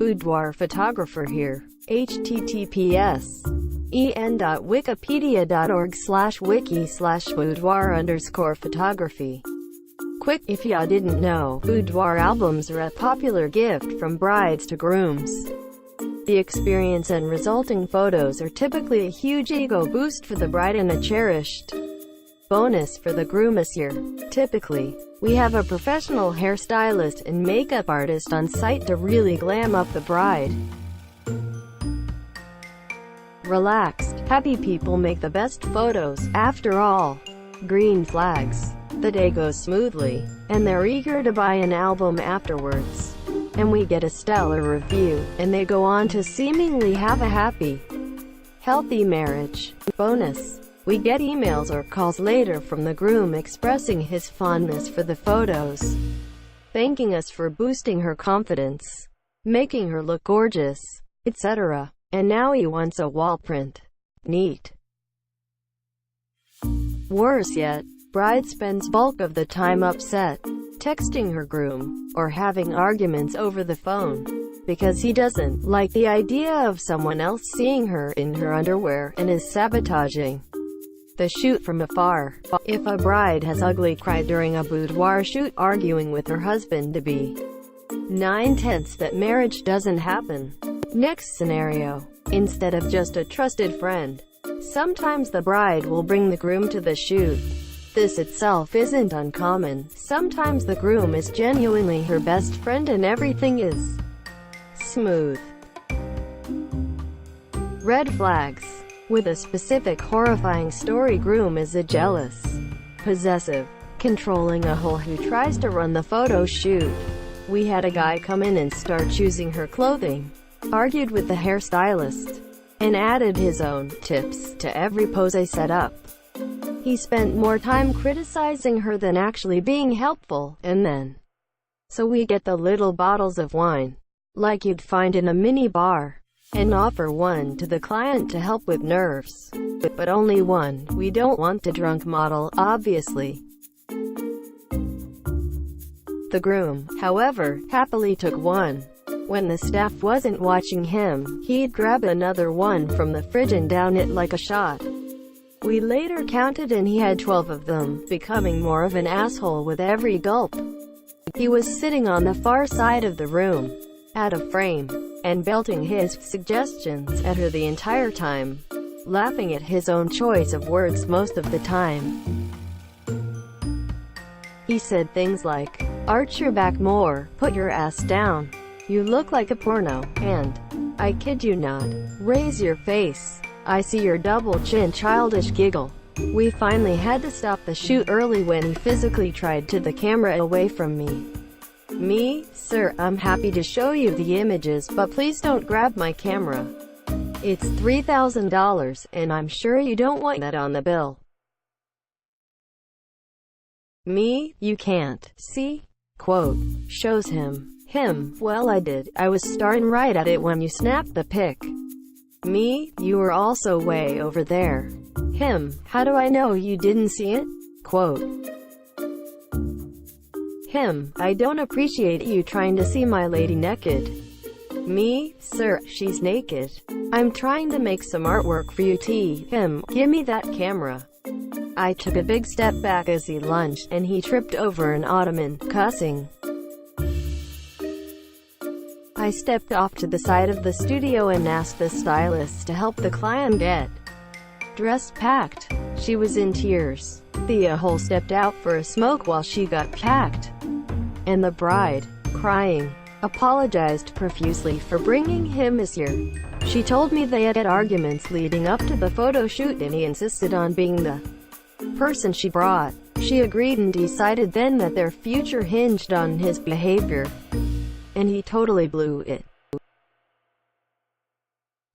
Boudoir photographer here. https://wiki/boudoir_photography. Quick, if ya didn't know, boudoir albums are a popular gift from brides to grooms. The experience and resulting photos are typically a huge ego boost for the bride and a cherished bonus for the groom. This year, typically, we have a professional hairstylist and makeup artist on site to really glam up the bride. Relaxed, happy people make the best photos. After all, green flags. The day goes smoothly, and they're eager to buy an album afterwards. And we get a stellar review, and they go on to seemingly have a happy, healthy marriage. Bonus: we get emails or calls later from the groom expressing his fondness for the photos, thanking us for boosting her confidence, making her look gorgeous, etc. And now he wants a wall print. Neat. Worse yet, bride spends bulk of the time upset, texting her groom, or having arguments over the phone, because he doesn't like the idea of someone else seeing her in her underwear and is sabotaging the shoot from afar. If a bride has ugly cried during a boudoir shoot, arguing with her husband to be 9/10 that marriage doesn't happen. Next scenario. Instead of just a trusted friend, sometimes the bride will bring the groom to the shoot. This itself isn't uncommon. Sometimes the groom is genuinely her best friend and everything is smooth. Red flags. With a specific horrifying story, groom is a jealous, possessive, controlling a-hole who tries to run the photo shoot. We had a guy come in and start choosing her clothing, argued with the hairstylist, and added his own tips to every pose I set up. He spent more time criticizing her than actually being helpful. And then, so we get the little bottles of wine, like you'd find in a mini bar, and offer one to the client to help with nerves. But only one. We don't want the drunk model, obviously. The groom, however, happily took one. When the staff wasn't watching him, he'd grab another one from the fridge and down it like a shot. We later counted and he had 12 of them, becoming more of an asshole with every gulp. He was sitting on the far side of the room, out of frame, and belting his suggestions at her the entire time, laughing at his own choice of words most of the time. He said things like, "Arch your back more, put your ass down, you look like a porno," and, "I kid you not, raise your face, I see your double chin," childish giggle. We finally had to stop the shoot early when he physically tried to the camera away from me. Me, "Sir, I'm happy to show you the images, but please don't grab my camera. It's $3,000, and I'm sure you don't want that on the bill." Me, "You can't see?" Quote, shows him, "Well, I did. I was staring right at it when you snapped the pic." Me, "You were also way over there." "How do I know you didn't see it?" Quote, "I don't appreciate you trying to see my lady naked." Me, "Sir, she's naked. I'm trying to make some artwork for you." Give me that camera." I took a big step back as he lunged, and he tripped over an ottoman, cussing. I stepped off to the side of the studio and asked the stylist to help the client get dressed packed. She was in tears. The a-hole stepped out for a smoke while she got packed. And the bride, crying, apologized profusely for bringing him this year. She told me they had had arguments leading up to the photo shoot and he insisted on being the person she brought. She agreed and decided then that their future hinged on his behavior. And he totally blew it.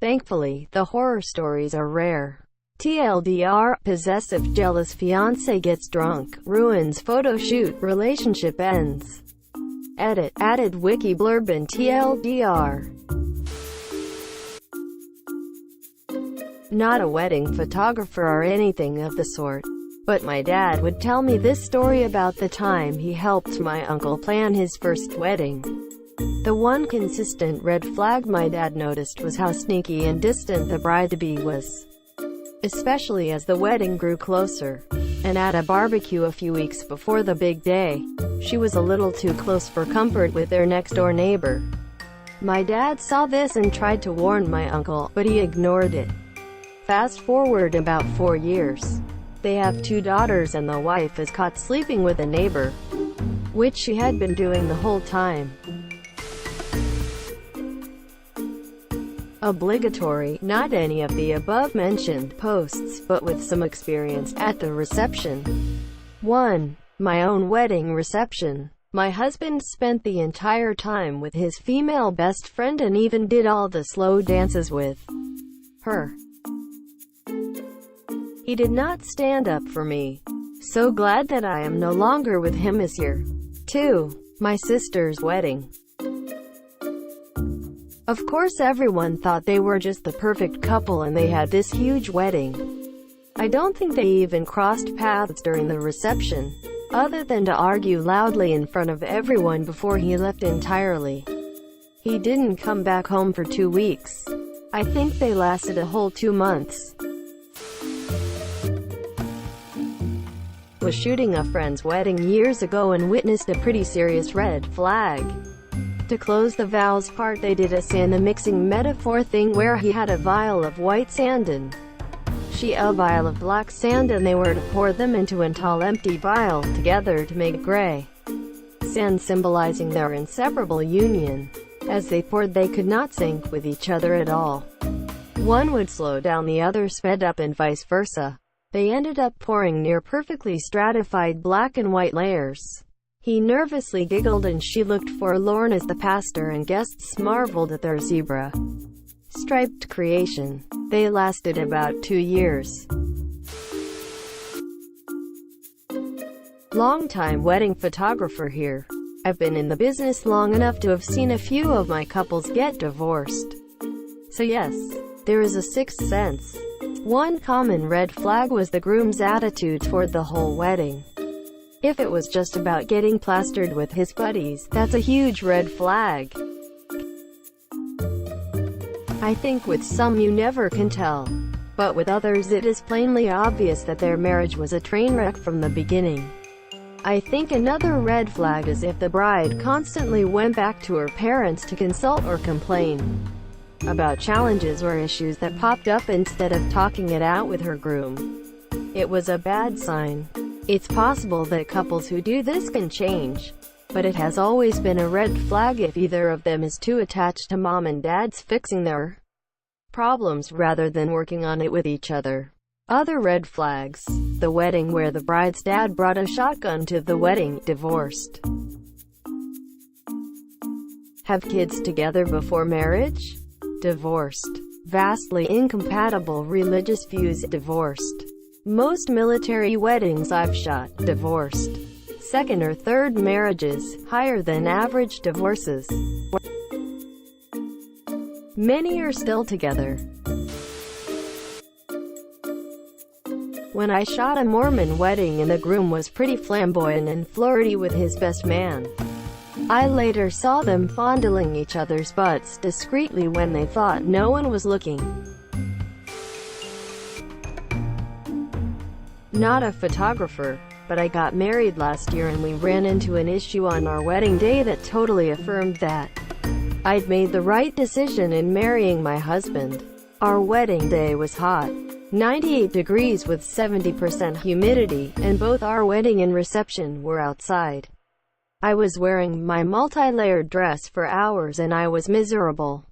Thankfully, the horror stories are rare. TLDR, possessive jealous fiancé gets drunk, ruins photo shoot, relationship ends. Edit, added wiki blurb in TLDR. Not a wedding photographer or anything of the sort, but my dad would tell me this story about the time he helped my uncle plan his first wedding. The one consistent red flag my dad noticed was how sneaky and distant the bride-to-be was, especially as the wedding grew closer. And at a barbecue a few weeks before the big day, she was a little too close for comfort with their next-door neighbor. My dad saw this and tried to warn my uncle, but he ignored it. Fast forward about 4 years. They have 2 daughters and the wife is caught sleeping with a neighbor, which she had been doing the whole time. Obligatory, not any of the above-mentioned posts, but with some experience at the reception. 1. My own wedding reception. My husband spent the entire time with his female best friend and even did all the slow dances with her. He did not stand up for me. So glad that I am no longer with him this year. 2. My sister's wedding. Of course everyone thought they were just the perfect couple and they had this huge wedding. I don't think they even crossed paths during the reception, other than to argue loudly in front of everyone before he left entirely. He didn't come back home for 2 weeks. I think they lasted a whole 2 months. Was shooting a friend's wedding years ago and witnessed a pretty serious red flag. To close the vows part, they did a sand mixing metaphor thing where he had a vial of white sand and she a vial of black sand, and they were to pour them into a tall empty vial together to make gray sand, symbolizing their inseparable union. As they poured, they could not sync with each other at all. One would slow down, the other sped up, and vice versa. They ended up pouring near perfectly stratified black and white layers. He nervously giggled and she looked forlorn as the pastor and guests marveled at their zebra-striped creation. They lasted about 2 years. Long-time wedding photographer here. I've been in the business long enough to have seen a few of my couples get divorced. So yes, there is a sixth sense. One common red flag was the groom's attitude toward the whole wedding. If it was just about getting plastered with his buddies, that's a huge red flag. I think with some you never can tell, but with others it is plainly obvious that their marriage was a train wreck from the beginning. I think another red flag is if the bride constantly went back to her parents to consult or complain about challenges or issues that popped up instead of talking it out with her groom. It was a bad sign. It's possible that couples who do this can change, but it has always been a red flag if either of them is too attached to mom and dad's fixing their problems rather than working on it with each other. Other red flags. The wedding where the bride's dad brought a shotgun to the wedding. Divorced. Have kids together before marriage? Divorced. Vastly incompatible religious views. Divorced. Most military weddings I've shot. Divorced. Second or third marriages, higher than average divorces. Many are still together. When I shot a Mormon wedding and the groom was pretty flamboyant and flirty with his best man, I later saw them fondling each other's butts discreetly when they thought no one was looking. Not a photographer, but I got married last year and we ran into an issue on our wedding day that totally affirmed that I'd made the right decision in marrying my husband. Our wedding day was hot. 98 degrees with 70% humidity, and both our wedding and reception were outside. I was wearing my multi-layered dress for hours and I was miserable.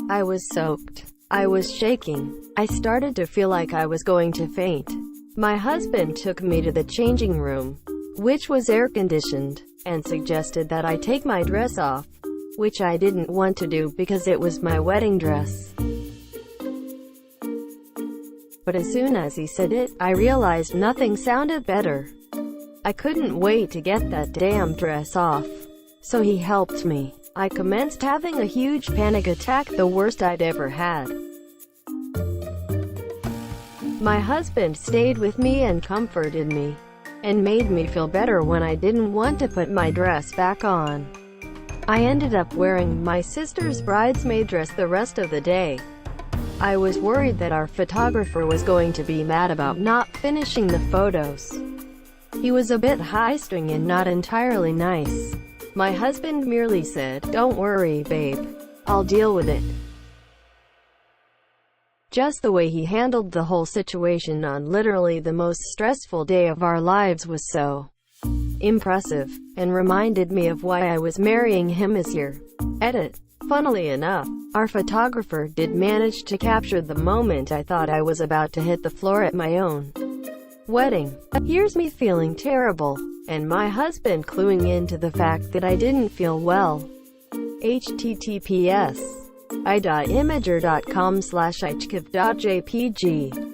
I was soaked. I was shaking. I started to feel like I was going to faint. My husband took me to the changing room, which was air-conditioned, and suggested that I take my dress off, which I didn't want to do because it was my wedding dress. But as soon as he said it, I realized nothing sounded better. I couldn't wait to get that damn dress off. So he helped me. I commenced having a huge panic attack, the worst I'd ever had. My husband stayed with me and comforted me. and made me feel better when I didn't want to put my dress back on. I ended up wearing my sister's bridesmaid dress the rest of the day. I was worried that our photographer was going to be mad about not finishing the photos. He was a bit high-strung and not entirely nice. My husband merely said, "Don't worry, babe. I'll deal with it." Just the way he handled the whole situation on literally the most stressful day of our lives was so impressive, and reminded me of why I was marrying him this year. Edit. Funnily enough, our photographer did manage to capture the moment I thought I was about to hit the floor at my own wedding. Here's me feeling terrible, and my husband cluing into the fact that I didn't feel well. https://i.imager.com/ichkiv.jpg